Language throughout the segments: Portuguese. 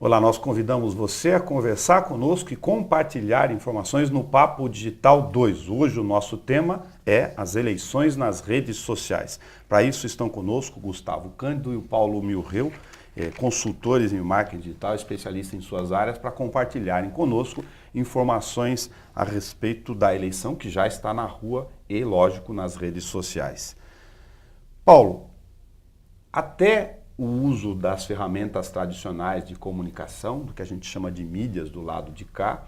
Olá, nós convidamos você a conversar conosco e compartilhar informações no Papo Digital 2. Hoje o nosso tema é as eleições nas redes sociais. Para isso estão conosco o Gustavo Cândido e o Paulo Milreu, consultores em marketing digital, especialistas em suas áreas, para compartilharem conosco informações a respeito da eleição que já está na rua e, lógico, nas redes sociais. Paulo, até o uso das ferramentas tradicionais de comunicação, do que a gente chama de mídias do lado de cá,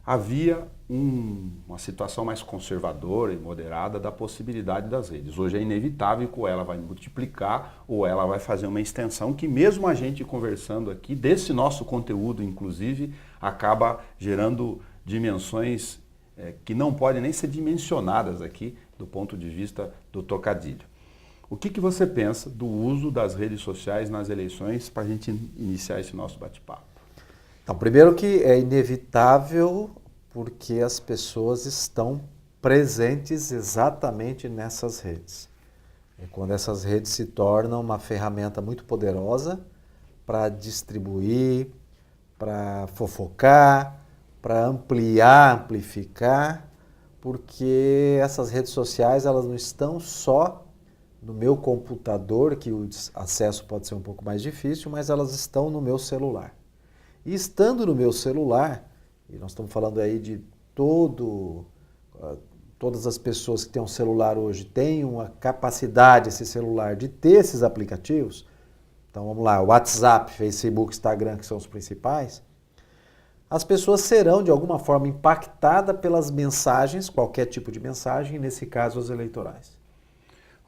havia uma situação mais conservadora e moderada da possibilidade das redes. Hoje é inevitável que ou ela vai multiplicar ou ela vai fazer uma extensão que mesmo a gente conversando aqui, desse nosso conteúdo inclusive, acaba gerando dimensões que não podem nem ser dimensionadas aqui do ponto de vista do trocadilho. O que você pensa do uso das redes sociais nas eleições para a gente iniciar esse nosso bate-papo? Então, primeiro que é inevitável porque as pessoas estão presentes exatamente nessas redes. E quando essas redes se tornam uma ferramenta muito poderosa para distribuir, para fofocar, para amplificar, porque essas redes sociais elas não estão só no meu computador, que o acesso pode ser um pouco mais difícil, mas elas estão no meu celular. E estando no meu celular, e nós estamos falando aí de todas as pessoas que têm um celular hoje têm uma capacidade, esse celular, de ter esses aplicativos. Então vamos lá, WhatsApp, Facebook, Instagram, que são os principais. As pessoas serão de alguma forma impactadas pelas mensagens, qualquer tipo de mensagem, nesse caso as eleitorais.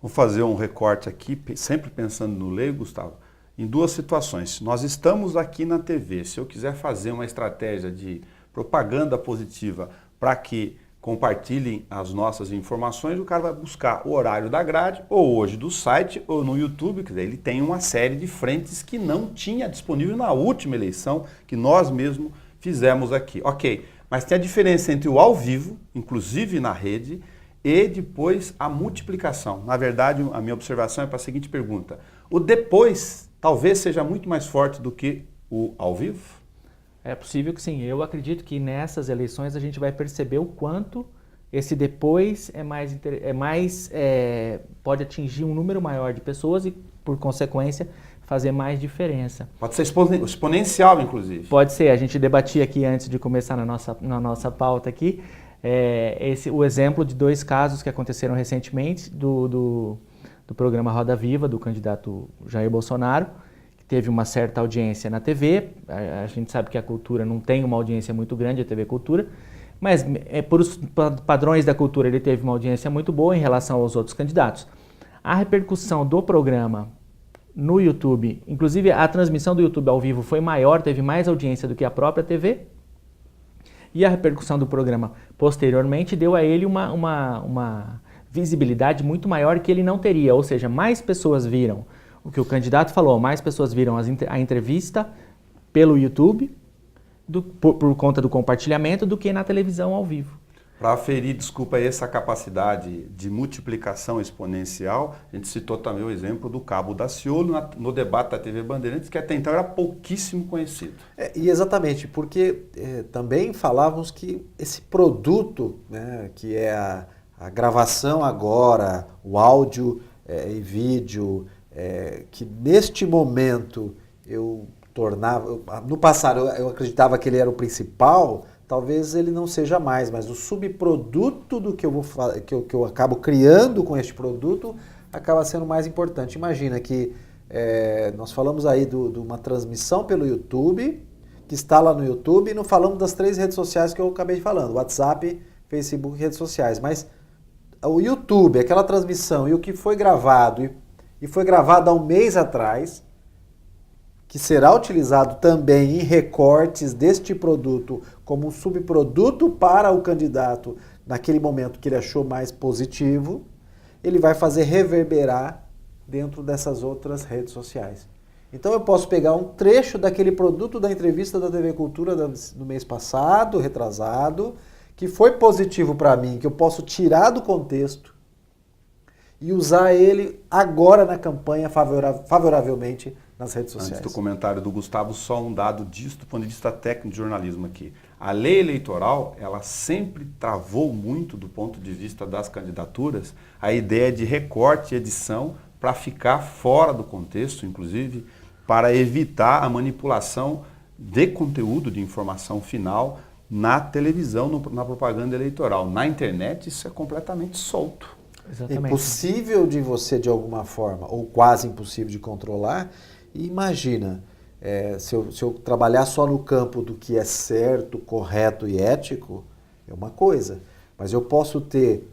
Vou fazer um recorte aqui, sempre pensando no leigo, Gustavo, em duas situações. Nós estamos aqui na TV, se eu quiser fazer uma estratégia de propaganda positiva para que compartilhem as nossas informações, o cara vai buscar o horário da grade, ou hoje do site, ou no YouTube, quer dizer, ele tem uma série de frentes que não tinha disponível na última eleição, que nós mesmos fizemos aqui. Ok, mas tem a diferença entre o ao vivo, inclusive na rede, e depois a multiplicação. Na verdade, a minha observação é para a seguinte pergunta. O depois talvez seja muito mais forte do que o ao vivo? É possível que sim. Eu acredito que nessas eleições a gente vai perceber o quanto esse depois pode atingir um número maior de pessoas e, por consequência, fazer mais diferença. Pode ser exponencial, inclusive. Pode ser. A gente debatia aqui antes de começar na nossa pauta aqui, o exemplo de dois casos que aconteceram recentemente do programa Roda Viva, do candidato Jair Bolsonaro, que teve uma certa audiência na TV. A gente sabe que a cultura não tem uma audiência muito grande, a TV Cultura, mas por os padrões da cultura ele teve uma audiência muito boa em relação aos outros candidatos. A repercussão do programa no YouTube, inclusive a transmissão do YouTube ao vivo foi maior, teve mais audiência do que a própria TV, e a repercussão do programa posteriormente deu a ele uma visibilidade muito maior que ele não teria, ou seja, mais pessoas viram o que o candidato falou, mais pessoas viram a entrevista pelo YouTube por conta do compartilhamento do que na televisão ao vivo. Para aferir, desculpa, essa capacidade de multiplicação exponencial, a gente citou também o exemplo do Cabo Daciolo no debate da TV Bandeirantes, que até então era pouquíssimo conhecido. E exatamente, porque também falávamos que esse produto, né, que é a gravação agora, o áudio e vídeo, que neste momento eu tornava... No passado eu acreditava que ele era o principal. Talvez ele não seja mais, mas o subproduto do que eu acabo criando com este produto acaba sendo mais importante. Imagina que nós falamos aí de uma transmissão pelo YouTube, que está lá no YouTube, e não falamos das 3 redes sociais que eu acabei de falando, WhatsApp, Facebook e redes sociais. Mas o YouTube, aquela transmissão e o que foi gravado, e foi gravado há um mês atrás, que será utilizado também em recortes deste produto como um subproduto para o candidato naquele momento que ele achou mais positivo, ele vai fazer reverberar dentro dessas outras redes sociais. Então eu posso pegar um trecho daquele produto da entrevista da TV Cultura do mês passado, retrasado, que foi positivo para mim, que eu posso tirar do contexto e usar ele agora na campanha favoravelmente nas redes sociais. Antes do comentário do Gustavo, só um dado disso do ponto de vista técnico de jornalismo aqui. A lei eleitoral, ela sempre travou muito do ponto de vista das candidaturas a ideia de recorte e edição para ficar fora do contexto, inclusive, para evitar a manipulação de conteúdo, de informação final na televisão, na propaganda eleitoral. Na internet, isso é completamente solto. Exatamente. Impossível de você, de alguma forma, ou quase impossível de controlar. E imagina, se eu trabalhar só no campo do que é certo, correto e ético, é uma coisa. Mas eu posso ter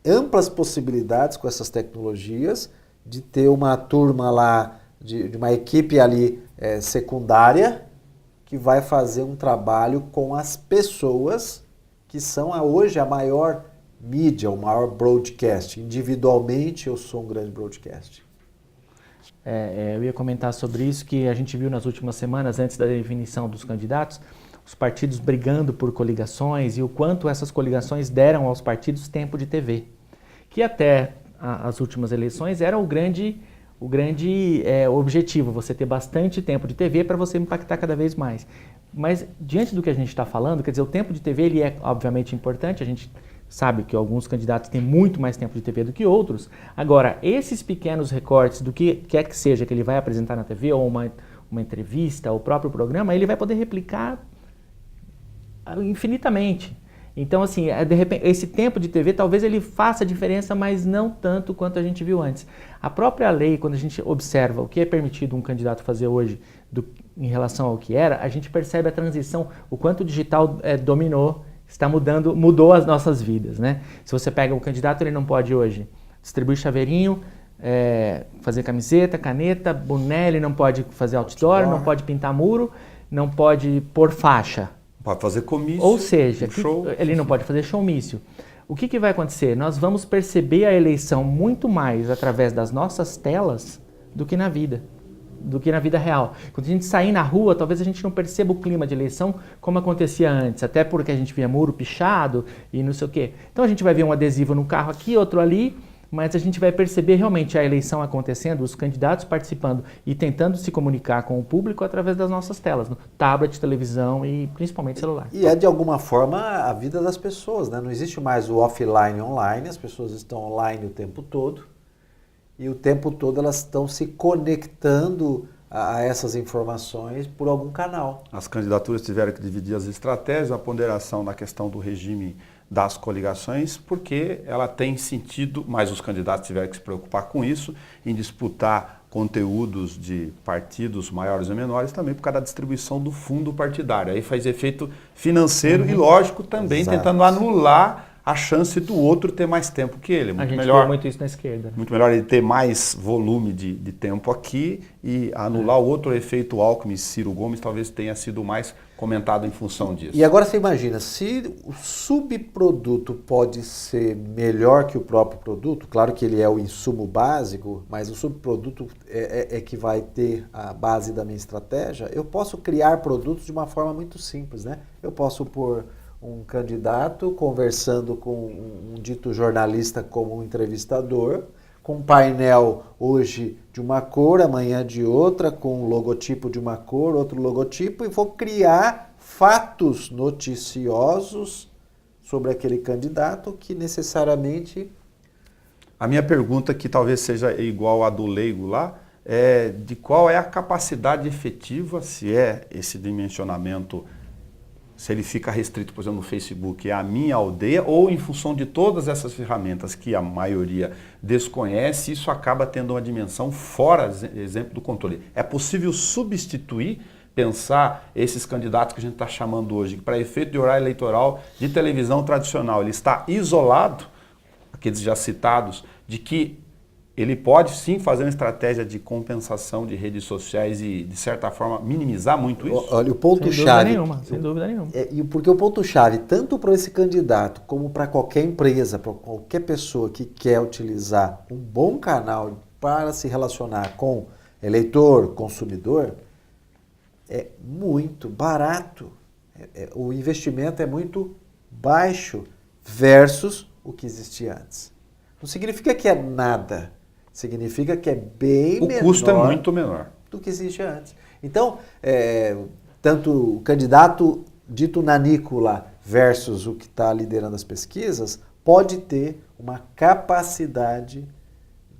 amplas possibilidades com essas tecnologias de ter uma turma lá, de uma equipe ali secundária, que vai fazer um trabalho com as pessoas que são hoje a maior mídia, o maior broadcast. Individualmente eu sou um grande broadcast. Eu ia comentar sobre isso, que a gente viu nas últimas semanas, antes da definição dos candidatos, os partidos brigando por coligações e o quanto essas coligações deram aos partidos tempo de TV. Que até as últimas eleições era o grande objetivo, você ter bastante tempo de TV para você impactar cada vez mais. Mas diante do que a gente está falando, quer dizer, o tempo de TV ele é obviamente importante, a gente sabe que alguns candidatos têm muito mais tempo de TV do que outros. Agora, esses pequenos recortes do que quer que seja que ele vai apresentar na TV, ou uma entrevista, ou o próprio programa, ele vai poder replicar infinitamente. Então, assim, de repente, esse tempo de TV talvez ele faça diferença, mas não tanto quanto a gente viu antes. A própria lei, quando a gente observa o que é permitido um candidato fazer hoje em relação ao que era, a gente percebe a transição, o quanto o digital dominou, mudou as nossas vidas, né? Se você pega o candidato, ele não pode hoje distribuir chaveirinho, fazer camiseta, caneta, boné, ele não pode fazer outdoor, não pode pintar muro, não pode pôr faixa. Pode fazer comício. Ou seja, show. Ele não pode fazer showmício. O que vai acontecer? Nós vamos perceber a eleição muito mais através das nossas telas do que na vida real. Quando a gente sair na rua, talvez a gente não perceba o clima de eleição como acontecia antes, até porque a gente via muro pichado e não sei o quê. Então a gente vai ver um adesivo no carro aqui, outro ali, mas a gente vai perceber realmente a eleição acontecendo, os candidatos participando e tentando se comunicar com o público através das nossas telas, no tablet, televisão e principalmente celular. E de alguma forma a vida das pessoas, né? Não existe mais o offline e online, as pessoas estão online o tempo todo e o tempo todo elas estão se conectando a essas informações por algum canal. As candidaturas tiveram que dividir as estratégias, a ponderação na questão do regime das coligações, porque ela tem sentido, mas os candidatos tiveram que se preocupar com isso, em disputar conteúdos de partidos maiores ou menores, também por causa da distribuição do fundo partidário. Aí faz efeito financeiro e, lógico, também tentando anular a chance do outro ter mais tempo que ele. A gente vê muito isso na esquerda. Muito melhor ele ter mais volume de tempo aqui e anular o outro. Efeito Alckmin, Ciro Gomes, talvez tenha sido mais comentado em função disso. E agora você imagina, se o subproduto pode ser melhor que o próprio produto, claro que ele é o insumo básico, mas o subproduto é que vai ter a base da minha estratégia, eu posso criar produtos de uma forma muito simples, né? Eu posso pôr um candidato conversando com um dito jornalista como um entrevistador, com um painel hoje de uma cor, amanhã de outra, com um logotipo de uma cor, outro logotipo, e vou criar fatos noticiosos sobre aquele candidato que necessariamente... A minha pergunta, que talvez seja igual à do leigo lá, é de qual é a capacidade efetiva, se é esse dimensionamento, se ele fica restrito, por exemplo, no Facebook, é a minha aldeia, ou em função de todas essas ferramentas que a maioria desconhece, isso acaba tendo uma dimensão fora, exemplo, do controle. É possível substituir, pensar esses candidatos que a gente está chamando hoje, que para efeito de horário eleitoral de televisão tradicional, ele está isolado, aqueles já citados, de que ele pode sim fazer uma estratégia de compensação de redes sociais e, de certa forma, minimizar muito isso? Olha, o ponto-chave... Sem dúvida nenhuma. Porque o ponto-chave, tanto para esse candidato como para qualquer empresa, para qualquer pessoa que quer utilizar um bom canal para se relacionar com eleitor, consumidor, é muito barato. O investimento é muito baixo versus o que existia antes. Não significa que é nada. Significa que é bem menor. O custo é muito menor. do que existia antes. Então, tanto o candidato dito nanícola versus o que está liderando as pesquisas pode ter uma capacidade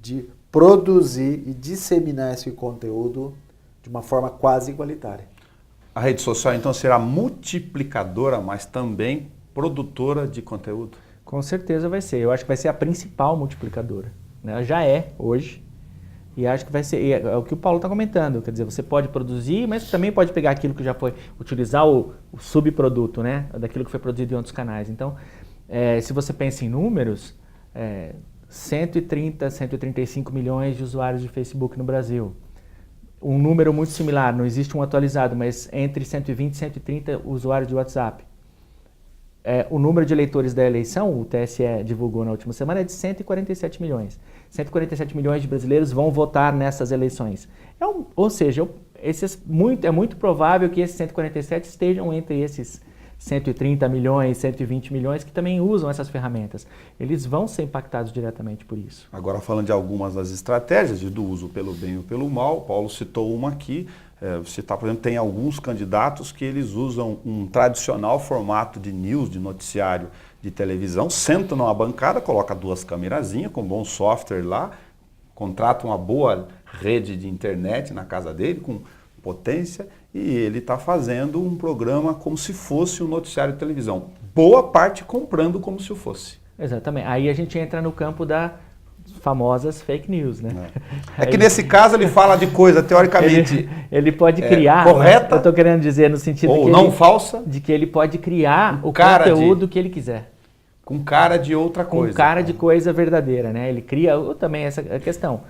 de produzir e disseminar esse conteúdo de uma forma quase igualitária. A rede social, então, será multiplicadora, mas também produtora de conteúdo? Com certeza vai ser. Eu acho que vai ser a principal multiplicadora, né? Ela já é hoje. E acho que vai ser, é o que o Paulo está comentando, quer dizer, você pode produzir, mas também pode pegar aquilo que já foi, utilizar o subproduto, né, daquilo que foi produzido em outros canais. Então, se você pensa em números, 130, 135 milhões de usuários de Facebook no Brasil. Um número muito similar, não existe um atualizado, mas entre 120 e 130 usuários de WhatsApp. O número de eleitores da eleição, o TSE divulgou na última semana, é de 147 milhões. 147 milhões de brasileiros vão votar nessas eleições. Ou seja, é muito provável que esses 147 estejam entre esses 130 milhões, 120 milhões que também usam essas ferramentas. Eles vão ser impactados diretamente por isso. Agora, falando de algumas das estratégias do uso pelo bem ou pelo mal, Paulo citou uma aqui. Citar, por exemplo, tem alguns candidatos que eles usam um tradicional formato de news, de noticiário de televisão, sentam numa bancada, coloca 2 camerazinhas com bom software lá, contrata uma boa rede de internet na casa dele, com potência, e ele está fazendo um programa como se fosse um noticiário de televisão. Boa parte comprando como se fosse. Exatamente. Aí a gente entra no campo das famosas fake news, né? É que nesse caso ele fala de coisa, teoricamente... Ele pode criar... correta. Eu estou querendo dizer no sentido ou que não falsa. De que ele pode criar o conteúdo que ele quiser. Com cara de outra coisa. Com cara de coisa verdadeira, né? Ele cria também essa questão.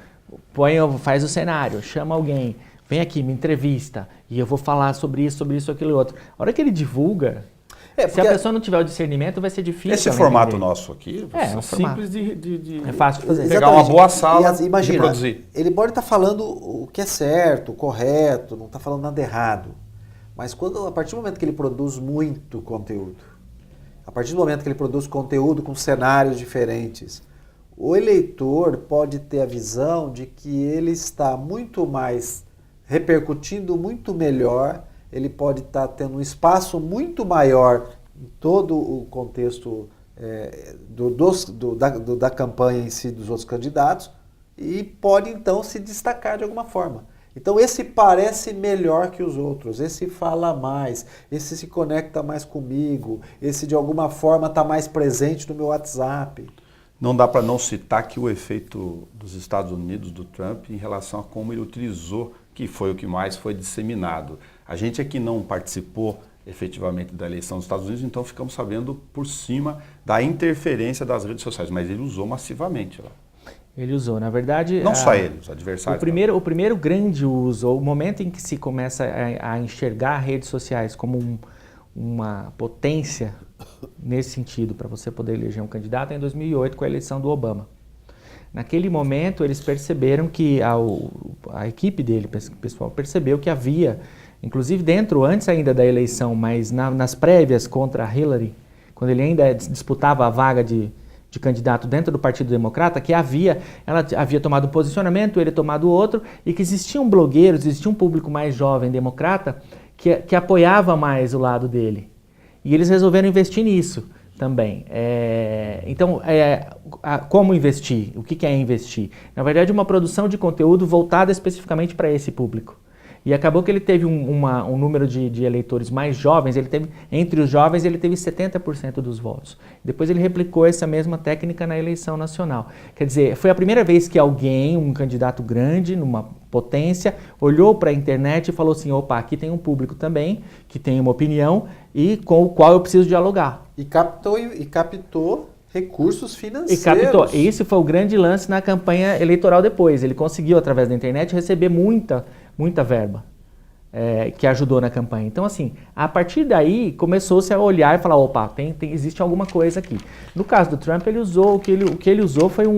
Faz o cenário, chama alguém, vem aqui, me entrevista, e eu vou falar sobre isso, aquilo e outro. A hora que ele divulga, se a pessoa não tiver o discernimento, vai ser difícil. Esse formato nosso aqui é simples é fácil de fazer. Pegar Exatamente. uma boa sala Imagina, de produzir. Ele pode estar falando o que é certo, o correto, não está falando nada errado. Mas a partir do momento que ele produz muito conteúdo, a partir do momento que ele produz conteúdo com cenários diferentes, o eleitor pode ter a visão de que ele está muito mais repercutindo muito melhor, ele pode estar tendo um espaço muito maior em todo o contexto da campanha em si dos outros candidatos e pode então se destacar de alguma forma. Então esse parece melhor que os outros, esse fala mais, esse se conecta mais comigo, esse de alguma forma está mais presente no meu WhatsApp. Não dá para não citar que o efeito dos Estados Unidos, do Trump, em relação a como ele utilizou, que foi o que mais foi disseminado. A gente aqui não participou efetivamente da eleição dos Estados Unidos, então ficamos sabendo por cima da interferência das redes sociais, mas ele usou massivamente lá. Ele usou, na verdade... Não só ele, os adversários. O primeiro grande uso, o momento em que se começa a enxergar redes sociais como uma potência nesse sentido, para você poder eleger um candidato, é em 2008, com a eleição do Obama. Naquele momento, eles perceberam que a equipe dele, o pessoal, percebeu que havia, inclusive antes ainda da eleição, mas nas prévias contra a Hillary, quando ele ainda disputava a vaga de candidato dentro do Partido Democrata, que ela havia tomado um posicionamento, ele tomado outro, e que existiam blogueiros, existia um público mais jovem democrata que apoiava mais o lado dele. E eles resolveram investir nisso também. Então, como investir? O que é investir? Na verdade, uma produção de conteúdo voltada especificamente para esse público. E acabou que ele teve um número de eleitores mais jovens, entre os jovens ele teve 70% dos votos. Depois ele replicou essa mesma técnica na eleição nacional. Quer dizer, foi a primeira vez que um candidato grande, numa potência, olhou para a internet e falou assim, opa, aqui tem um público também, que tem uma opinião e com o qual eu preciso dialogar. E captou recursos financeiros. Esse foi o grande lance na campanha eleitoral depois. Ele conseguiu, através da internet, receber muita verba que ajudou na campanha. Então, assim, a partir daí, começou-se a olhar e falar, opa, existe alguma coisa aqui. No caso do Trump, o que ele usou foi o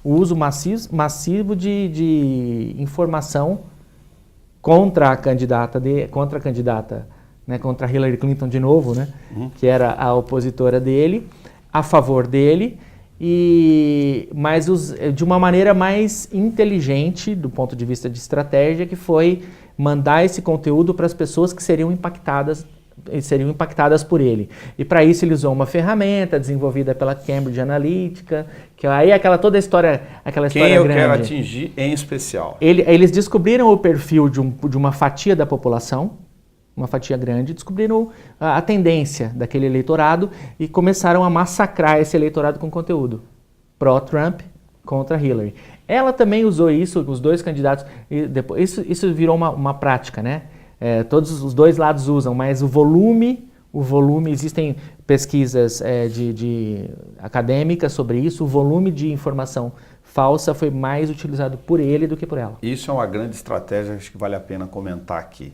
uso massivo de informação contra a candidata, né, contra Hillary Clinton de novo, né, que era a opositora dele, a favor dele, mas de uma maneira mais inteligente, do ponto de vista de estratégia, que foi mandar esse conteúdo para as pessoas que seriam impactadas por ele. E para isso ele usou uma ferramenta desenvolvida pela Cambridge Analytica, que aí toda a história, aquela história grande. Quem eu quero atingir em especial? Eles descobriram o perfil de uma fatia da população, uma fatia grande, descobriram a tendência daquele eleitorado e começaram a massacrar esse eleitorado com conteúdo pró-Trump contra Hillary. Ela também usou isso, os dois candidatos, e depois, isso virou uma prática, né? Todos os dois lados usam, mas o volume, existem pesquisas acadêmicas sobre isso, o volume de informação falsa foi mais utilizado por ele do que por ela. Isso é uma grande estratégia, acho que vale a pena comentar aqui.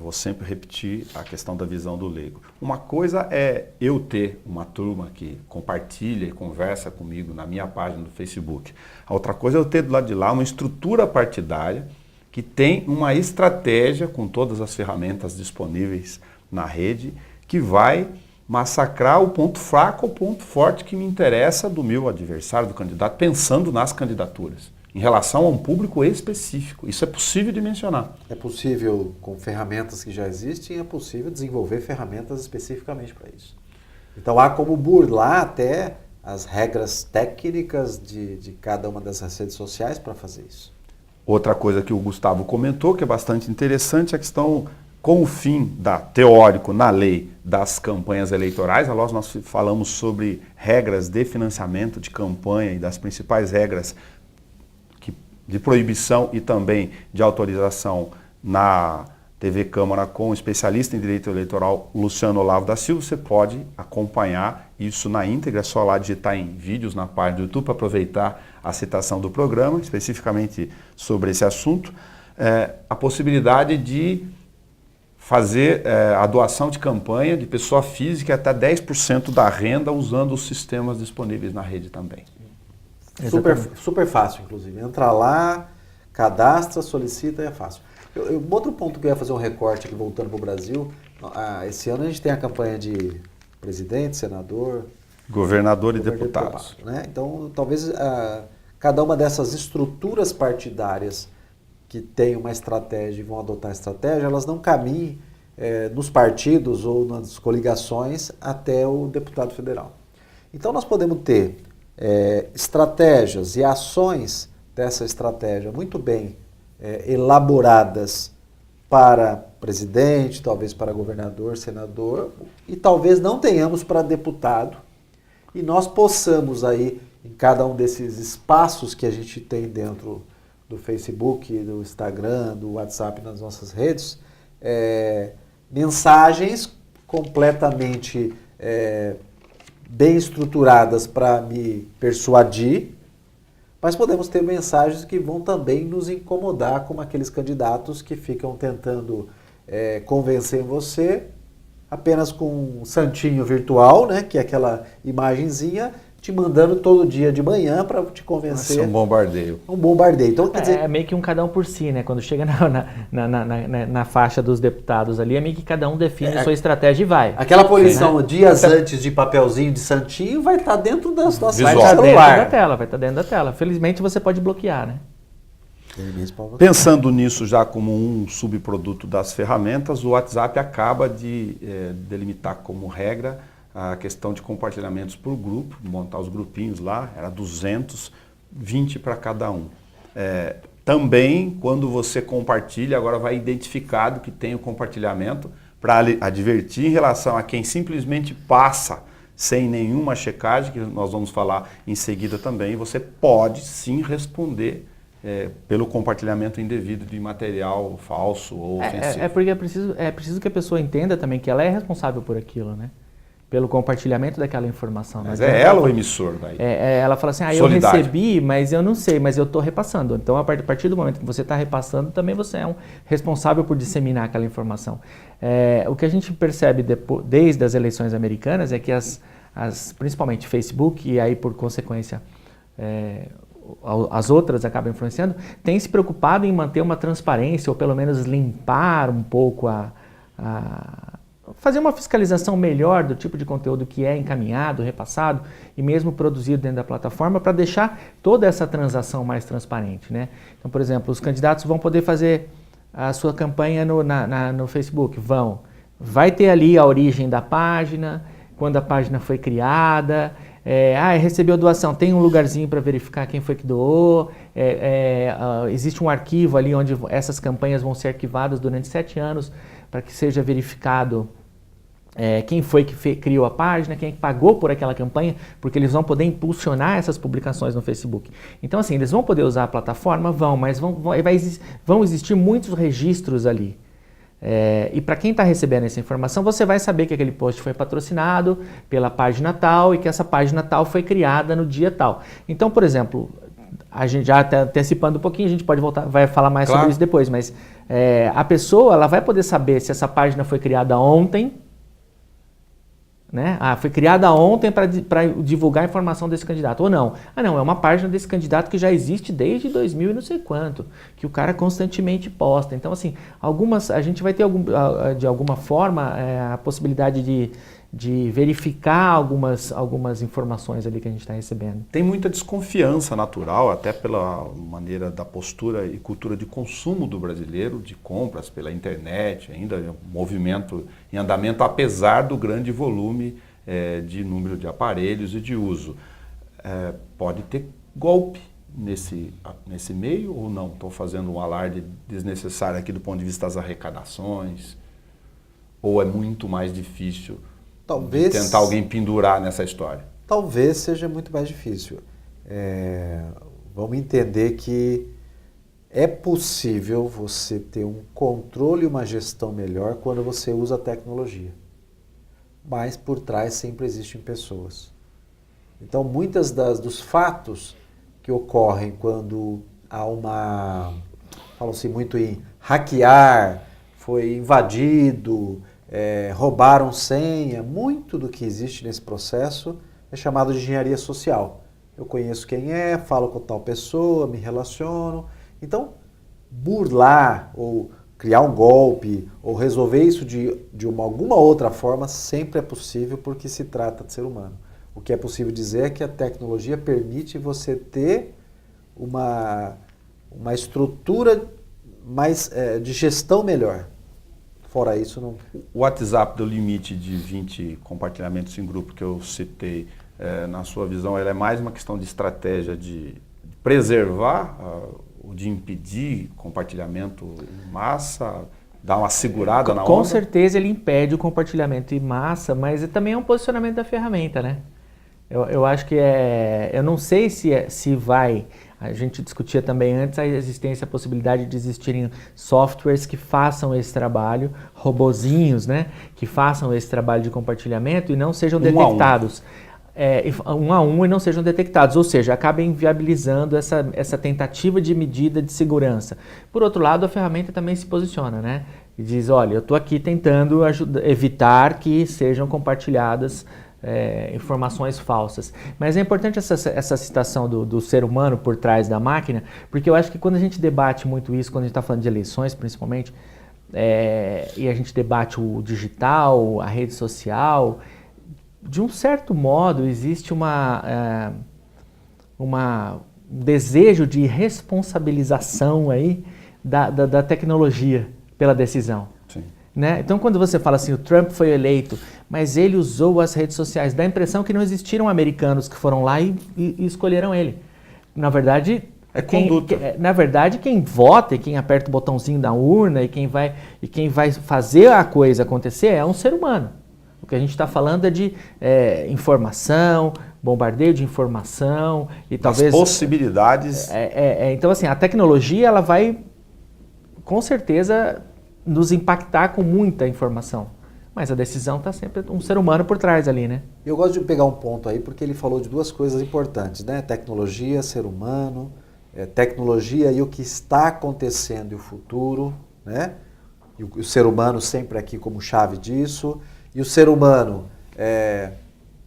Vou sempre repetir a questão da visão do leigo. Uma coisa é eu ter uma turma que compartilha e conversa comigo na minha página do Facebook. A outra coisa é eu ter do lado de lá uma estrutura partidária que tem uma estratégia com todas as ferramentas disponíveis na rede que vai massacrar o ponto fraco ou o ponto forte que me interessa do meu adversário, do candidato, pensando nas candidaturas, em relação a um público específico. Isso é possível de mencionar. É possível, com ferramentas que já existem, é possível desenvolver ferramentas especificamente para isso. Então há como burlar até as regras técnicas de cada uma dessas redes sociais para fazer isso. Outra coisa que o Gustavo comentou, que é bastante interessante, é a questão com o fim teórico na lei das campanhas eleitorais. Nós falamos sobre regras de financiamento de campanha e das principais regras de proibição e também de autorização na TV Câmara com o especialista em direito eleitoral Luciano Olavo da Silva. Você pode acompanhar isso na íntegra, é só lá digitar em vídeos na página do YouTube para aproveitar a citação do programa, especificamente sobre esse assunto. A possibilidade de fazer a doação de campanha de pessoa física até 10% da renda usando os sistemas disponíveis na rede também. Super fácil, inclusive. Entra lá, cadastra, solicita e é fácil. Outro ponto que eu ia fazer um recorte aqui, voltando para o Brasil, esse ano a gente tem a campanha de presidente, senador, governador e deputados. Né? Então, talvez cada uma dessas estruturas partidárias que têm uma estratégia e vão adotar a estratégia, elas não caminhem nos partidos ou nas coligações até o deputado federal. Então, nós podemos ter estratégias e ações dessa estratégia muito bem elaboradas para presidente, talvez para governador, senador, e talvez não tenhamos para deputado, e nós possamos aí, em cada um desses espaços que a gente tem dentro do Facebook, do Instagram, do WhatsApp, nas nossas redes, mensagens completamente bem estruturadas para me persuadir, mas podemos ter mensagens que vão também nos incomodar, como aqueles candidatos que ficam tentando convencer você apenas com um santinho virtual, né, que é aquela imagenzinha, te mandando todo dia de manhã para te convencer. Nossa, um bombardeio. Um bombardeio. Então, quer dizer, é meio que um cada um por si, né? Quando chega na faixa dos deputados ali, é meio que cada um define sua estratégia e vai. Aquela punição dias antes de papelzinho de santinho vai estar dentro das nossas vai estar dentro da tela. Felizmente você pode bloquear, né? Pensando nisso já como um subproduto das ferramentas, o WhatsApp acaba de delimitar como regra a questão de compartilhamentos por grupo, montar os grupinhos lá, era 220 para cada um. Também, quando você compartilha, agora vai identificado que tem o compartilhamento para advertir em relação a quem simplesmente passa sem nenhuma checagem, que nós vamos falar em seguida também, você pode sim responder pelo compartilhamento indevido de material falso ou ofensivo. Porque é preciso que a pessoa entenda também que ela é responsável por aquilo, né? Pelo compartilhamento daquela informação. Mas é ela o emissor daí. Ela fala assim, eu recebi, mas eu não sei, mas eu estou repassando. Então, a partir do momento que você está repassando, também você é um responsável por disseminar aquela informação. O que a gente percebe desde as eleições americanas é que principalmente Facebook, e aí por consequência as outras acabam influenciando, têm se preocupado em manter uma transparência, ou pelo menos limpar um pouco fazer uma fiscalização melhor do tipo de conteúdo que é encaminhado, repassado e mesmo produzido dentro da plataforma para deixar toda essa transação mais transparente, né? Então, por exemplo, os candidatos vão poder fazer a sua campanha no Facebook, vai ter ali a origem da página, quando a página foi criada, recebeu doação, tem um lugarzinho para verificar quem foi que doou, existe um arquivo ali onde essas campanhas vão ser arquivadas durante 7 anos para que seja verificado quem foi que criou a página, quem pagou por aquela campanha, porque eles vão poder impulsionar essas publicações no Facebook. Então, assim, eles vão poder usar a plataforma? Mas vão existir muitos registros ali. E para quem está recebendo essa informação, você vai saber que aquele post foi patrocinado pela página tal e que essa página tal foi criada no dia tal. Então, por exemplo, a gente já está antecipando um pouquinho, a gente pode voltar, vai falar mais sobre isso depois, mas a pessoa ela vai poder saber se essa página foi criada ontem, né? Foi criada ontem para divulgar a informação desse candidato, ou não. Não, é uma página desse candidato que já existe desde 2000 e não sei quanto, que o cara constantemente posta. Então, assim, a gente vai ter de alguma forma a possibilidade de verificar algumas informações ali que a gente está recebendo. Tem muita desconfiança natural, até pela maneira da postura e cultura de consumo do brasileiro, de compras pela internet, ainda um movimento em andamento, apesar do grande volume de número de aparelhos e de uso. Pode ter golpe nesse meio ou não? Estou fazendo um alarde desnecessário aqui do ponto de vista das arrecadações? Ou é muito mais difícil talvez tentar alguém pendurar nessa história? Talvez seja muito mais difícil. Vamos entender que é possível você ter um controle e uma gestão melhor quando você usa a tecnologia. Mas por trás sempre existem pessoas. Então, muitas dos fatos que ocorrem quando há falam-se muito em hackear, foi invadido, roubaram senha, muito do que existe nesse processo é chamado de engenharia social. Eu conheço quem falo com tal pessoa, me relaciono. Então, burlar ou criar um golpe ou resolver isso de alguma outra forma sempre é possível porque se trata de ser humano. O que é possível dizer é que a tecnologia permite você ter uma estrutura mais de gestão melhor. Fora isso, não... O WhatsApp do limite de 20 compartilhamentos em grupo que eu citei, na sua visão, ela é mais uma questão de estratégia de preservar ou de impedir compartilhamento em massa, dar uma segurada na onda? Com certeza ele impede o compartilhamento em massa, mas também é um posicionamento da ferramenta, né? Eu acho que eu não sei se vai... A gente discutia também antes a existência, a possibilidade de existirem softwares que façam esse trabalho, robozinhos, né? Que façam esse trabalho de compartilhamento e não sejam detectados. Um a um e não sejam detectados, ou seja, acabem inviabilizando essa tentativa de medida de segurança. Por outro lado, a ferramenta também se posiciona, né? E diz, olha, eu estou aqui tentando evitar que sejam compartilhadas informações falsas. Mas é importante essa citação do ser humano por trás da máquina, porque eu acho que quando a gente debate muito isso, quando a gente está falando de eleições principalmente, e a gente debate o digital, a rede social, de um certo modo existe um desejo de responsabilização aí da tecnologia pela decisão. Sim. Né? Então, quando você fala assim, o Trump foi eleito, mas ele usou as redes sociais, dá a impressão que não existiram americanos que foram lá e escolheram ele. Na verdade, quem vota e quem aperta o botãozinho da urna e quem vai fazer a coisa acontecer é um ser humano. O que a gente está falando é de informação, bombardeio de informação e talvez... As possibilidades... Então, assim, a tecnologia ela vai, com certeza, nos impactar com muita informação. Mas a decisão está sempre um ser humano por trás ali, né? Eu gosto de pegar um ponto aí, porque ele falou de duas coisas importantes, né? Tecnologia, ser humano, tecnologia e o que está acontecendo e o futuro, né? E o ser humano sempre aqui como chave disso. E o ser humano,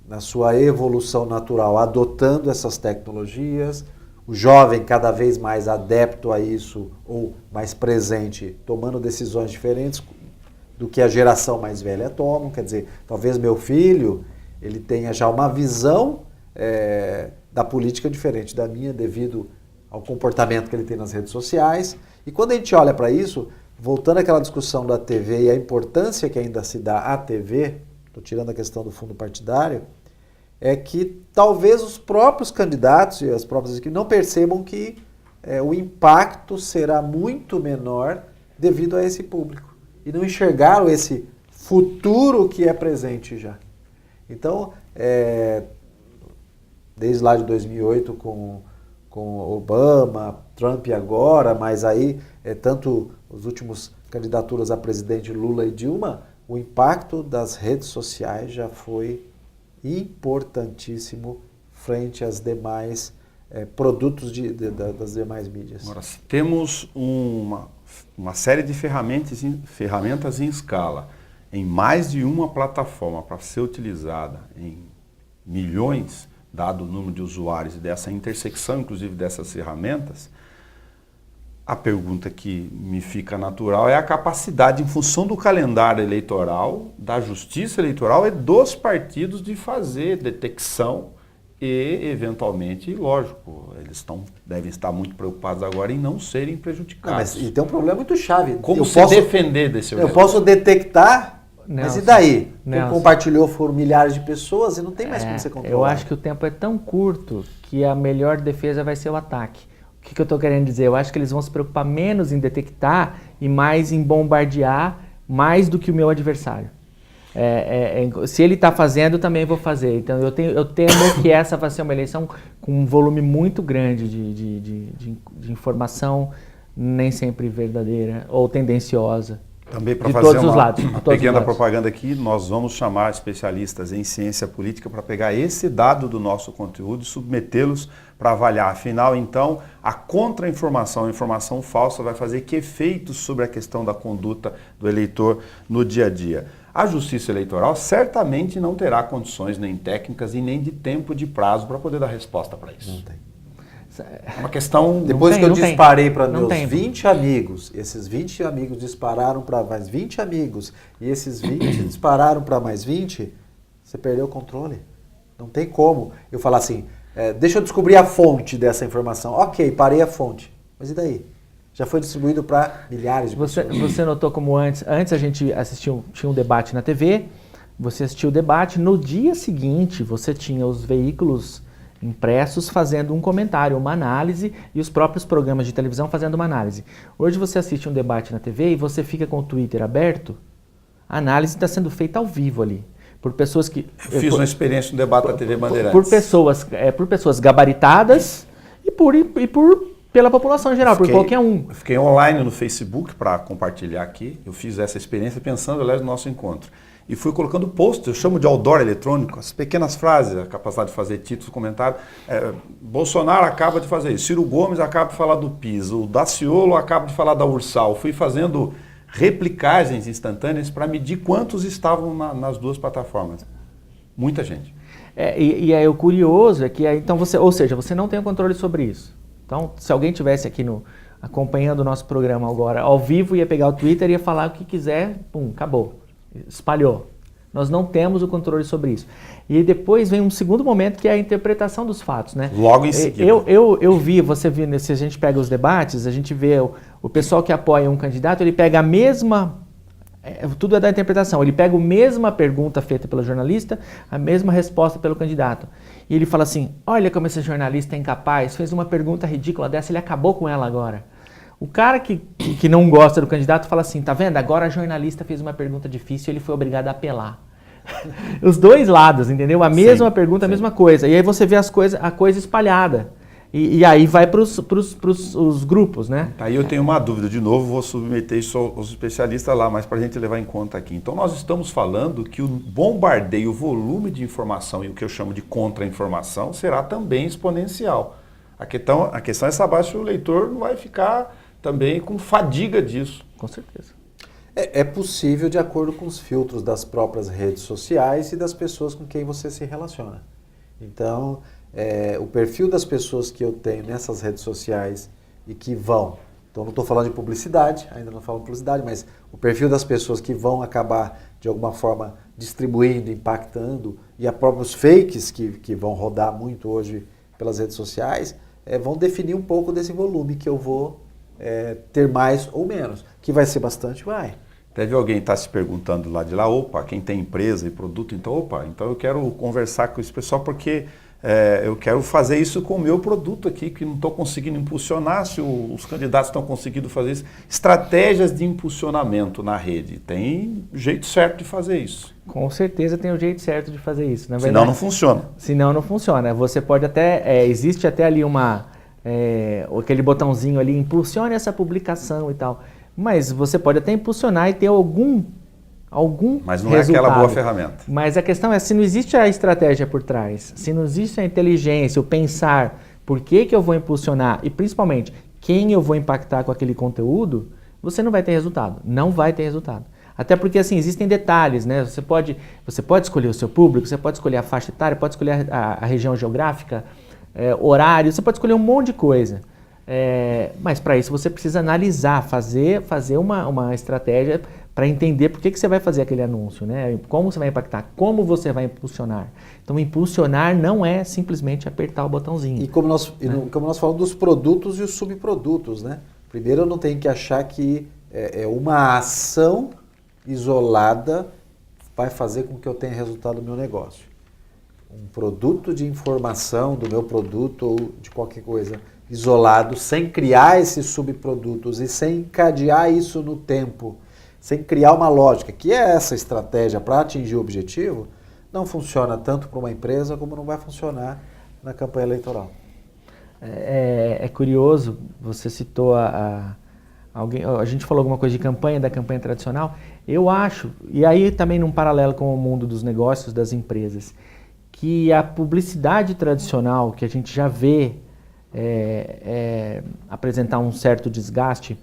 na sua evolução natural, adotando essas tecnologias, o jovem cada vez mais adepto a isso ou mais presente, tomando decisões diferentes, do que a geração mais velha toma. Quer dizer, talvez meu filho ele tenha já uma visão da política diferente da minha devido ao comportamento que ele tem nas redes sociais. E quando a gente olha para isso, voltando àquela discussão da TV e a importância que ainda se dá à TV, estou tirando a questão do fundo partidário, é que talvez os próprios candidatos e as próprias equipes não percebam que o impacto será muito menor devido a esse público. E não enxergaram esse futuro que é presente já. Então, desde lá de 2008 com Obama, Trump agora, mas aí tanto os últimos candidaturas a presidente Lula e Dilma, o impacto das redes sociais já foi importantíssimo frente às demais produtos das demais mídias. Agora, temos uma série de ferramentas em escala, em mais de uma plataforma para ser utilizada em milhões, dado o número de usuários e dessa intersecção, inclusive, dessas ferramentas. A pergunta que me fica natural é a capacidade, em função do calendário eleitoral, da justiça eleitoral e dos partidos de fazer detecção e, eventualmente, lógico, eles devem estar muito preocupados agora em não serem prejudicados. E tem um problema muito chave. Como se defender desse Eu posso detectar, Nelson, mas e daí? Nelson. Quem compartilhou foram milhares de pessoas e não tem mais como ser controlado. Eu acho que o tempo é tão curto que a melhor defesa vai ser o ataque. O que eu estou querendo dizer? Eu acho que eles vão se preocupar menos em detectar e mais em bombardear mais do que o meu adversário. Se ele está fazendo, eu também vou fazer. Então eu temo que essa vai ser uma eleição com um volume muito grande de informação, nem sempre verdadeira ou tendenciosa. Também para de fazer todos os lados, uma pequena propaganda aqui, nós vamos chamar especialistas em ciência política para pegar esse dado do nosso conteúdo e submetê-los para avaliar. Afinal, então, a contra-informação, a informação falsa vai fazer que efeitos sobre a questão da conduta do eleitor no dia a dia. A Justiça Eleitoral certamente não terá condições nem técnicas e nem de tempo de prazo para poder dar resposta para isso. Não tem. É uma questão... Depois que eu disparei para meus 20 amigos, esses 20 amigos dispararam para mais 20 amigos, e esses 20 dispararam para mais 20, você perdeu o controle. Não tem como eu falar assim, deixa eu descobrir a fonte dessa informação. Ok, parei a fonte. Mas e daí? Já foi distribuído para milhares de pessoas. Você notou como antes a gente tinha um debate na TV, você assistiu o debate, no dia seguinte você tinha os veículos impressos fazendo um comentário, uma análise, e os próprios programas de televisão fazendo uma análise. Hoje você assiste um debate na TV e você fica com o Twitter aberto, a análise está sendo feita ao vivo ali. Por pessoas que... Eu fiz uma experiência no debate da TV Bandeirantes. Por pessoas gabaritadas pela população em geral, por qualquer um. Eu fiquei online no Facebook para compartilhar aqui. Eu fiz essa experiência pensando, aliás, no nosso encontro. E fui colocando posts, eu chamo de outdoor eletrônico, as pequenas frases, a capacidade de fazer títulos, comentários. Bolsonaro acaba de fazer isso, Ciro Gomes acaba de falar do PIS, o Daciolo acaba de falar da Ursal. Fui fazendo replicagens instantâneas para medir quantos estavam nas duas plataformas. Muita gente. E aí o curioso é que, então você não tem o controle sobre isso. Então, se alguém tivesse aqui acompanhando o nosso programa agora, ao vivo, ia pegar o Twitter e ia falar o que quiser, pum, acabou. Espalhou. Nós não temos o controle sobre isso. E depois vem um segundo momento que é a interpretação dos fatos, né? Logo em seguida. Eu vi, você viu, se a gente pega os debates, a gente vê o pessoal que apoia um candidato, ele pega a mesma... tudo é da interpretação. Ele pega a mesma pergunta feita pelo jornalista, a mesma resposta pelo candidato. E ele fala assim, olha como esse jornalista é incapaz, fez uma pergunta ridícula dessa, ele acabou com ela agora. O cara que não gosta do candidato fala assim, tá vendo? Agora a jornalista fez uma pergunta difícil e ele foi obrigado a apelar. Os dois lados, entendeu? A mesma pergunta, a mesma coisa. E aí você vê a coisa espalhada. E aí vai para os grupos, né? Aí eu tenho uma dúvida, de novo, vou submeter isso aos especialistas lá, mas para a gente levar em conta aqui. Então nós estamos falando que o bombardeio, o volume de informação e o que eu chamo de contra-informação será também exponencial. A questão é saber se o leitor não vai ficar também com fadiga disso. Com certeza. É possível de acordo com os filtros das próprias redes sociais e das pessoas com quem você se relaciona. Então, o perfil das pessoas que eu tenho nessas redes sociais e que vão Então não estou falando de publicidade, ainda não falo de publicidade, mas o perfil das pessoas que vão acabar de alguma forma distribuindo, impactando, e a próprios fakes que vão rodar muito hoje pelas redes sociais, vão definir um pouco desse volume que eu vou ter mais ou menos. Que vai ser bastante, vai. Deve alguém estar se perguntando lá de lá, opa, quem tem empresa e produto, então eu quero conversar com esse pessoal porque eu quero fazer isso com o meu produto aqui, que não estou conseguindo impulsionar, se os candidatos estão conseguindo fazer isso. Estratégias de impulsionamento na rede, tem jeito certo de fazer isso. Com certeza tem o jeito certo de fazer isso. Na verdade, senão não funciona. Senão não funciona. Você pode até, existe até ali aquele botãozinho ali, impulsione essa publicação e tal. Mas você pode até impulsionar e ter algum mas não resultado. É aquela boa ferramenta. Mas a questão é, se não existe a estratégia por trás, se não existe a inteligência, o pensar, por que eu vou impulsionar e principalmente quem eu vou impactar com aquele conteúdo, você não vai ter resultado. Não vai ter resultado. Até porque assim, existem detalhes, né? Você pode escolher o seu público, você pode escolher a faixa etária, pode escolher a região geográfica, horário, você pode escolher um monte de coisa. Mas para isso você precisa analisar, fazer uma estratégia para entender por que você vai fazer aquele anúncio, né? Como você vai impactar, como você vai impulsionar. Então, impulsionar não é simplesmente apertar o botãozinho. E como nós falamos dos produtos e os subprodutos, né? Primeiro, eu não tenho que achar que uma ação isolada vai fazer com que eu tenha resultado no meu negócio. Um produto de informação do meu produto ou de qualquer coisa isolado, sem criar esses subprodutos e sem encadear isso no tempo, sem criar uma lógica, que é essa estratégia para atingir o objetivo, não funciona tanto para uma empresa como não vai funcionar na campanha eleitoral. É curioso, você citou a gente falou alguma coisa de campanha, da campanha tradicional. Eu acho, e aí também num paralelo com o mundo dos negócios, das empresas, que a publicidade tradicional, que a gente já vê apresentar um certo desgaste,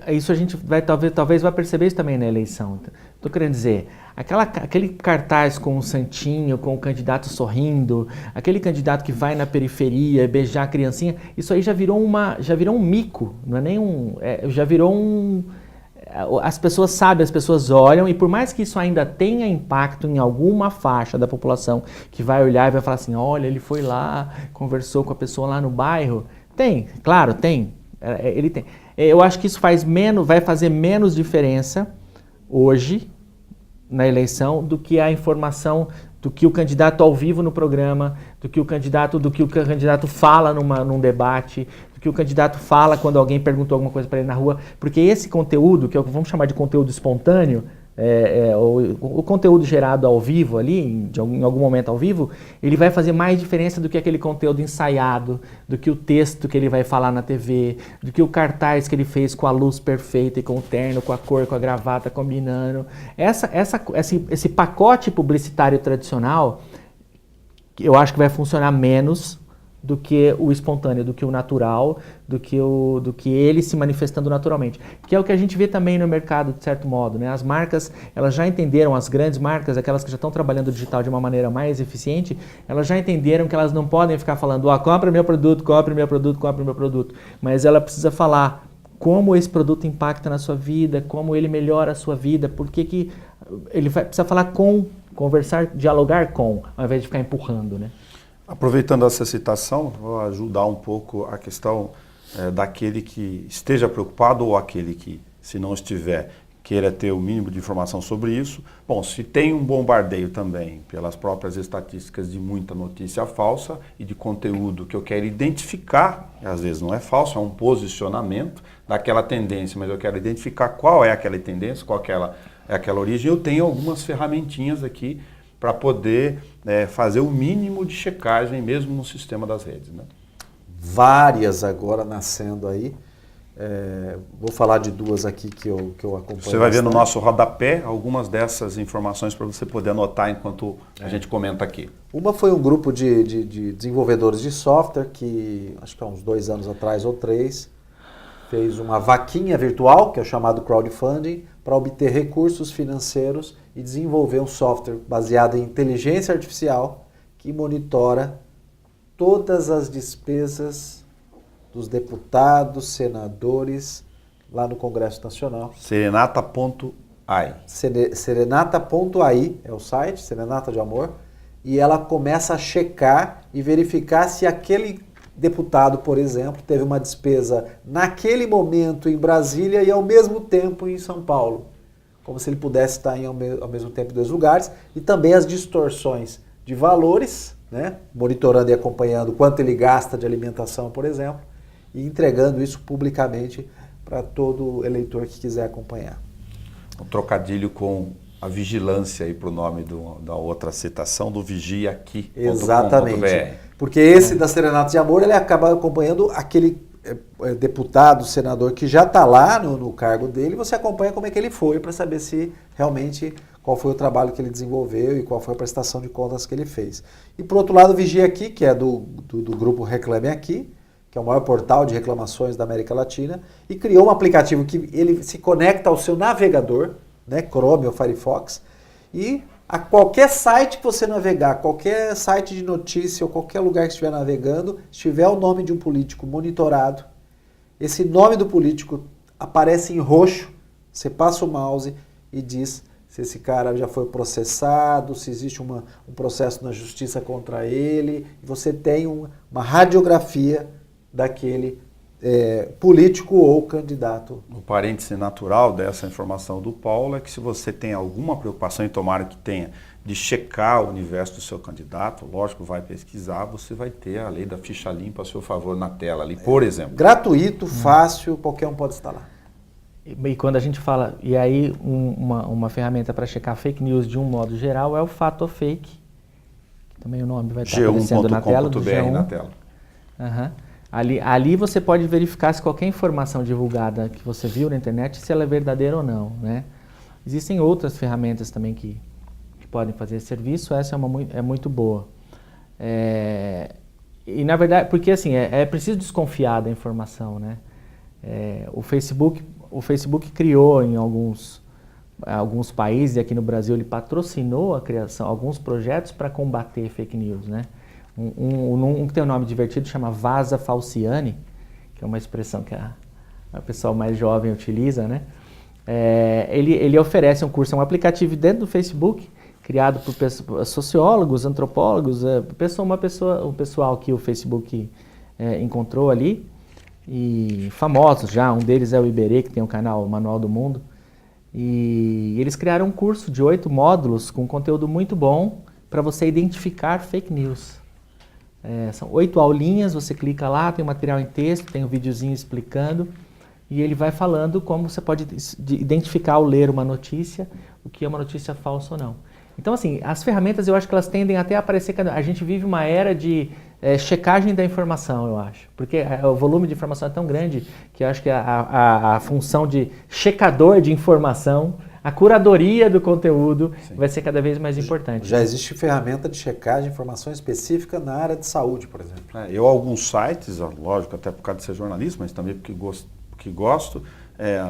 isso a gente vai talvez vai perceber isso também na eleição. Estou querendo dizer, aquele cartaz com o santinho, com o candidato sorrindo, aquele candidato que vai na periferia beijar a criancinha, isso aí já virou um mico, não é nem já virou as pessoas sabem, as pessoas olham, e por mais que isso ainda tenha impacto em alguma faixa da população que vai olhar e vai falar assim, olha, ele foi lá, conversou com a pessoa lá no bairro. Tem, claro, tem. Ele tem. Eu acho que isso vai fazer menos diferença hoje na eleição do que a informação, do que o candidato ao vivo no programa, do que o candidato fala num debate, do que o candidato fala quando alguém perguntou alguma coisa para ele na rua, porque esse conteúdo, que vamos chamar de conteúdo espontâneo, o conteúdo gerado ao vivo ali, em algum momento ao vivo, ele vai fazer mais diferença do que aquele conteúdo ensaiado, do que o texto que ele vai falar na TV, do que o cartaz que ele fez com a luz perfeita e com o terno, com a cor, com a gravata combinando. Esse pacote publicitário tradicional, eu acho que vai funcionar menos do que o espontâneo, do que o natural, do que ele se manifestando naturalmente. Que é o que a gente vê também no mercado, de certo modo, né? As marcas, elas já entenderam, as grandes marcas, aquelas que já estão trabalhando o digital de uma maneira mais eficiente, elas já entenderam que elas não podem ficar falando, compre meu produto, compre meu produto, compre meu produto. Mas ela precisa falar como esse produto impacta na sua vida, como ele melhora a sua vida, por que ele precisa falar conversar, dialogar com, ao invés de ficar empurrando, né? Aproveitando essa citação, vou ajudar um pouco a questão daquele que esteja preocupado ou aquele que, se não estiver, queira ter o mínimo de informação sobre isso. Bom, se tem um bombardeio também pelas próprias estatísticas de muita notícia falsa e de conteúdo que eu quero identificar, às vezes não é falso, é um posicionamento daquela tendência, mas eu quero identificar qual é aquela tendência, qual é aquela origem, eu tenho algumas ferramentinhas aqui para poder fazer o mínimo de checagem mesmo no sistema das redes, né? Várias agora nascendo aí. Vou falar de duas aqui que eu acompanho. Você vai ver no nosso rodapé algumas dessas informações para você poder anotar enquanto a gente comenta aqui. Uma foi um grupo de desenvolvedores de software que, acho que há uns 2 anos atrás ou 3, fez uma vaquinha virtual, que é o chamado crowdfunding, para obter recursos financeiros e desenvolver um software baseado em inteligência artificial que monitora todas as despesas dos deputados, senadores, lá no Congresso Nacional. Serenata.ai. Serenata.ai é o site, Serenata de Amor, e ela começa a checar e verificar se aquele deputado, por exemplo, teve uma despesa naquele momento em Brasília e ao mesmo tempo em São Paulo. Como se ele pudesse estar ao mesmo tempo em dois lugares. E também as distorções de valores, né? Monitorando e acompanhando quanto ele gasta de alimentação, por exemplo, e entregando isso publicamente para todo eleitor que quiser acompanhar. Um trocadilho com a vigilância aí para o nome da outra citação, do Vigia Aqui. Exatamente. Porque esse da Serenata de Amor, ele acaba acompanhando aquele deputado, senador que já está lá no cargo dele, você acompanha como é que ele foi para saber se realmente qual foi o trabalho que ele desenvolveu e qual foi a prestação de contas que ele fez. E por outro lado, o Vigia Aqui, que é do grupo Reclame Aqui, que é o maior portal de reclamações da América Latina, e criou um aplicativo que ele se conecta ao seu navegador, né, Chrome ou Firefox, e a qualquer site que você navegar, qualquer site de notícia ou qualquer lugar que estiver navegando, se tiver o nome de um político monitorado, esse nome do político aparece em roxo, você passa o mouse e diz se esse cara já foi processado, se existe um processo na justiça contra ele, e você tem uma radiografia daquele político ou candidato. O parêntese natural dessa informação do Paulo é que se você tem alguma preocupação, e tomara que tenha, de checar o universo do seu candidato, lógico, vai pesquisar, você vai ter a lei da ficha limpa a seu favor na tela ali, por exemplo. Gratuito, fácil, qualquer um pode instalar. E quando a gente fala, e aí uma ferramenta para checar fake news de um modo geral é o Fato ou Fake, que também o nome vai estar aparecendo na tela do G1. Na tela. Uhum. Ali você pode verificar se qualquer informação divulgada que você viu na internet, se ela é verdadeira ou não, né? Existem outras ferramentas também que podem fazer esse serviço, essa é muito boa. E na verdade, porque assim, é preciso desconfiar da informação, né? O Facebook criou em alguns países, e aqui no Brasil ele patrocinou a criação, alguns projetos para combater fake news, né? Um que tem um nome divertido chama Vaza Falciani, que é uma expressão que a pessoa mais jovem utiliza, né? Ele oferece um curso, é um aplicativo dentro do Facebook, criado por sociólogos, antropólogos, o pessoal que o Facebook encontrou ali, e famosos já, um deles é o Iberê, que tem o canal Manual do Mundo, e eles criaram um curso de 8 módulos com conteúdo muito bom para você identificar fake news. São 8 aulinhas, você clica lá, tem material em texto, tem um videozinho explicando, e ele vai falando como você pode identificar ao ler uma notícia, o que é uma notícia falsa ou não. Então, assim, as ferramentas eu acho que elas tendem até a aparecer, a gente vive uma era de checagem da informação, eu acho, porque o volume de informação é tão grande que eu acho que a função de checador de informação, a curadoria do conteúdo, sim, vai ser cada vez mais importante. Já existe ferramenta de checagem de informação específica na área de saúde, por exemplo. Alguns sites, lógico, até por causa de ser jornalista, mas também porque gosto,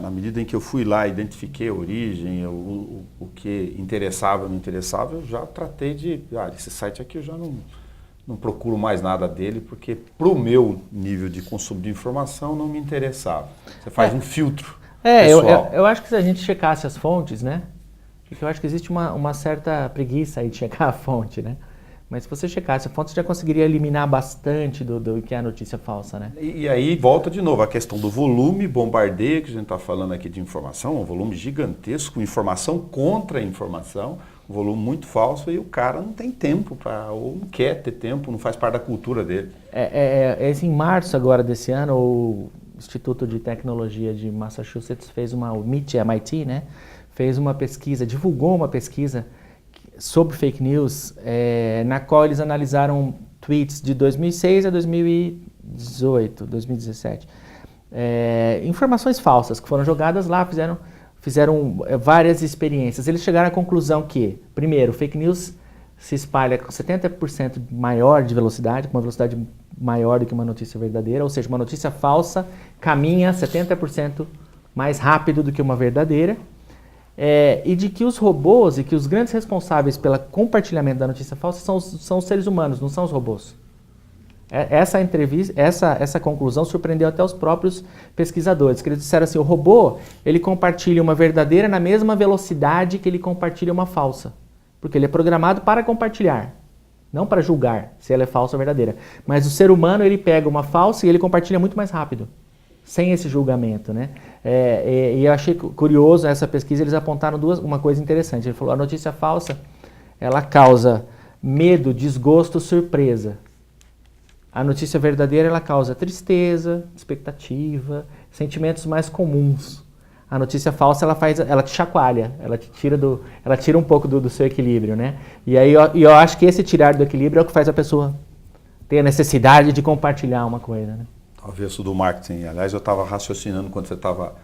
na medida em que eu fui lá, identifiquei a origem, o que interessava ou não interessava, eu já tratei esse site aqui eu já não procuro mais nada dele, porque para o meu nível de consumo de informação não me interessava. Você faz um filtro. Eu acho que se a gente checasse as fontes, né? Porque eu acho que existe uma certa preguiça aí de checar a fonte, né? Mas se você checasse a fonte, você já conseguiria eliminar bastante do que é a notícia falsa, né? E aí volta de novo a questão do volume, bombardeio, que a gente está falando aqui de informação, um volume gigantesco, informação contra informação, um volume muito falso, e o cara não tem tempo ou não quer ter tempo, não faz parte da cultura dele. Em março agora desse ano, o Instituto de Tecnologia de Massachusetts fez o MIT, né? Fez uma pesquisa, divulgou uma pesquisa sobre fake news, na qual eles analisaram tweets de 2006 a 2017. Informações falsas que foram jogadas lá, fizeram várias experiências. Eles chegaram à conclusão que, primeiro, fake news se espalha com 70% maior de velocidade, com uma velocidade maior do que uma notícia verdadeira, ou seja, uma notícia falsa caminha 70% mais rápido do que uma verdadeira, e de que os robôs e que os grandes responsáveis pelo compartilhamento da notícia falsa são os seres humanos, não são os robôs. Essa entrevista, essa conclusão surpreendeu até os próprios pesquisadores, que eles disseram assim, o robô, ele compartilha uma verdadeira na mesma velocidade que ele compartilha uma falsa. Porque ele é programado para compartilhar, não para julgar se ela é falsa ou verdadeira. Mas o ser humano, ele pega uma falsa e ele compartilha muito mais rápido, sem esse julgamento, né? E eu achei curioso essa pesquisa, eles apontaram uma coisa interessante. Ele falou, a notícia falsa, ela causa medo, desgosto, surpresa. A notícia verdadeira, ela causa tristeza, expectativa, sentimentos mais comuns. A notícia falsa, ela te chacoalha, ela tira um pouco do seu equilíbrio, né? E aí eu acho que esse tirar do equilíbrio é o que faz a pessoa ter a necessidade de compartilhar uma coisa, né? Avesso do marketing. Aliás, eu estava raciocinando quando você estava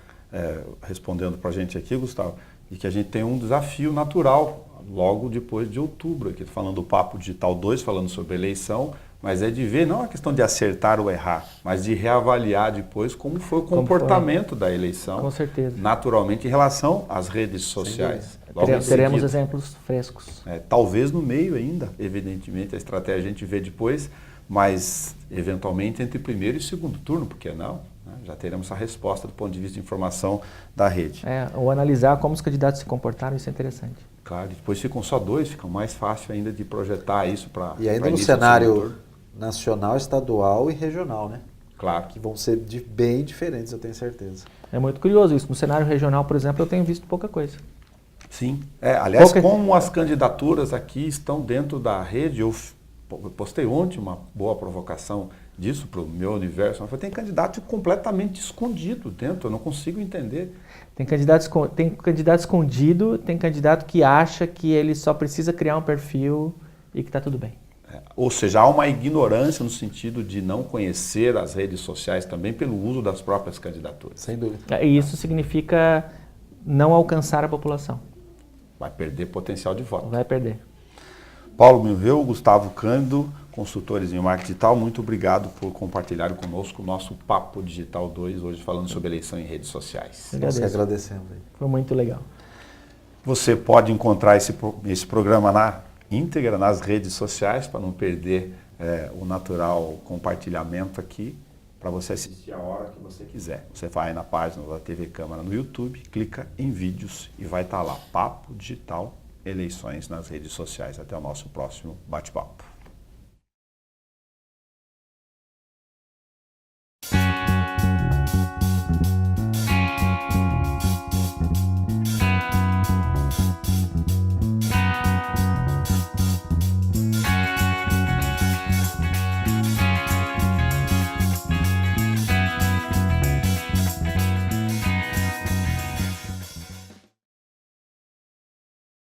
respondendo para a gente aqui, Gustavo, e que a gente tem um desafio natural logo depois de outubro, aqui falando do Papo Digital 2, falando sobre eleição, mas é de ver, não a questão de acertar ou errar, mas de reavaliar depois como foi o comportamento da eleição. Com certeza. Naturalmente, em relação às redes sociais. Teremos exemplos frescos. Talvez no meio ainda, evidentemente, a estratégia a gente vê depois, mas eventualmente entre primeiro e segundo turno, por que não? Já teremos a resposta do ponto de vista de informação da rede. Ou analisar como os candidatos se comportaram, isso é interessante. Claro, depois ficam só 2, fica mais fácil ainda de projetar isso para... E ainda no cenário nacional, estadual e regional, né? Claro. Que vão ser bem diferentes, eu tenho certeza. É muito curioso isso. No cenário regional, por exemplo, eu tenho visto pouca coisa. Sim. Aliás, como as candidaturas aqui estão dentro da rede, eu postei ontem uma boa provocação disso para o meu universo, mas tem candidato completamente escondido dentro, eu não consigo entender. Tem candidato escondido, tem candidato que acha que ele só precisa criar um perfil e que está tudo bem. Ou seja, há uma ignorância no sentido de não conhecer as redes sociais também pelo uso das próprias candidaturas. Sem dúvida. E isso significa não alcançar a população. Vai perder potencial de voto. Vai perder. Paulo Milreu, Gustavo Cândido, consultores em marketing digital, muito obrigado por compartilhar conosco o nosso Papo Digital 2, hoje falando sobre eleição em redes sociais. Nós que agradecemos. Foi muito legal. Você pode encontrar esse programa na íntegra nas redes sociais, para não perder o natural compartilhamento aqui, para você assistir a hora que você quiser. Você vai na página da TV Câmara no YouTube, clica em vídeos e vai estar lá, Papo Digital, eleições nas redes sociais. Até o nosso próximo bate-papo.